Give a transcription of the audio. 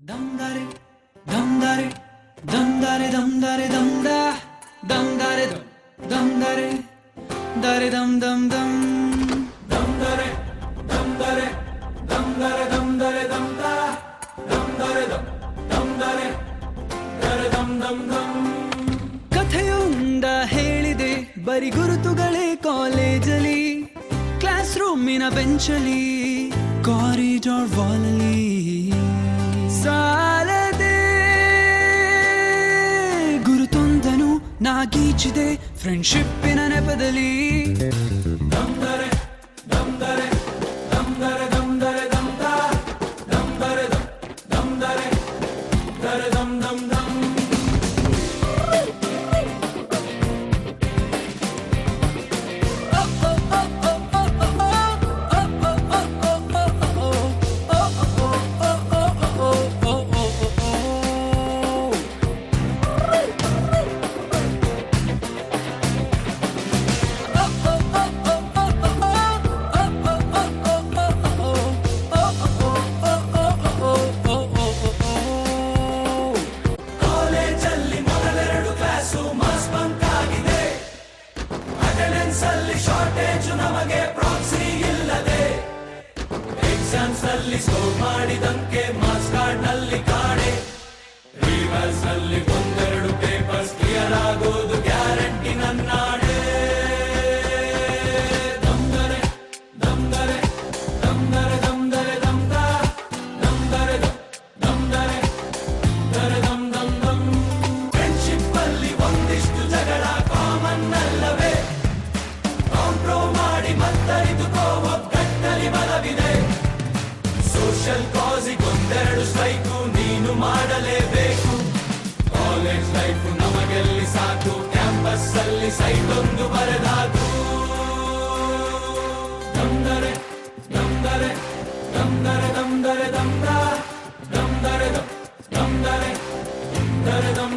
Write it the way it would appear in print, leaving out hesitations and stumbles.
Damdare, damdare, damdare, damdare, damda, damdare, damdare, dare, dam, dam, dam, damdare, damdare, damdare, damdare, damda, damdare, damdare, dare, dam, dam, dam. ಕಥೆಯೊಂದ ಹೇಳಿದೆ ಬರಿ ಗುರುತುಗಳೇ ಕಾಲೇಜಲ್ಲಿ class ರೂಮಿನ ಬೆಂಚಲ್ಲಿ corridor ವಾಲಲ್ಲಿ ಸಾಲದೆ ಗುರುತೊಂದನು ನಾಗೀಚಿದೆ ಫ್ರೆಂಡ್ಶಿಪ್ಪಿನ ನೆಪದಲ್ಲಿ ದಮ್ದರೆ ದಮ್ದರೆ ದಮ್ದರೆ ದಮ್ದರೆ ದಮ್ದ ದಮ್ದರೆ ದಮ್ದರೆ ದರೆ ದಮ್ ದಮ್ ದಮ್. Shortage ನಮಗೆ proxy ಇಲ್ಲದೆ exams ನಲ್ಲಿ ಸ್ಕೋರ್ ಮಾಡಿದಂತೆ ಮಾರ್ಕ್ಸ್ ಕಾರ್ಡ್ ನಲ್ಲಿ ಕಾಣೆ ರಿವರ್ಸ್ ನಲ್ಲಿ ಒಂದೆರಡು ಪೇಪರ್ಸ್ ಕ್ಲಿಯರ್ ಆಗೋದು ಗ್ಯಾರಂಟಿ ನನ್ನಾಡೆ. ದಮ್ದರೆ ದಮ್ದರೆ ದಮ್ದರೆ ದಮ್ದರೆ ದಮ್ದ ದಮ್ದರೆ ದಮ್ದರೆ ದರೆ ದಮ್ ದಮ್ ದಮ್. ಫ್ರೆಂಡ್ಶಿಪ್ ಅಲ್ಲಿ ಒಂದಿಷ್ಟು ಜಗಳ ಕಾಮನ್ ಅಲ್ಲವೇ ಮಾಡಿ ಮತ್ತರಿದುಕೋ ಒಗ್ಗಟ್ಟಲ್ಲಿ ಬಲವಿದೆ. ಸೋಷಿಯಲ್ ಕಾಸಿಗೊಂದೆರಡು ಸ್ಟ್ರೈಕು ನೀನು ಮಾಡಲೇಬೇಕು. ಕಾಲೇಜ್ ಲೈಫ್ ನಮಗೆಲ್ಲಿ ಸಾಕು ಕ್ಯಾಂಪಸ್ ಅಲ್ಲಿ ಸೈಟ್ ಒಂದು ಬರೆದಾಕು. ದಮ್ದರೆ ದಮ್ದರೆ ದಮ್ದರೆ ದಮ್ದರೆ ದಮ್ದ ದಮ್ದರೆ ದಮ್ದರೆ ದರೆ ದಮ್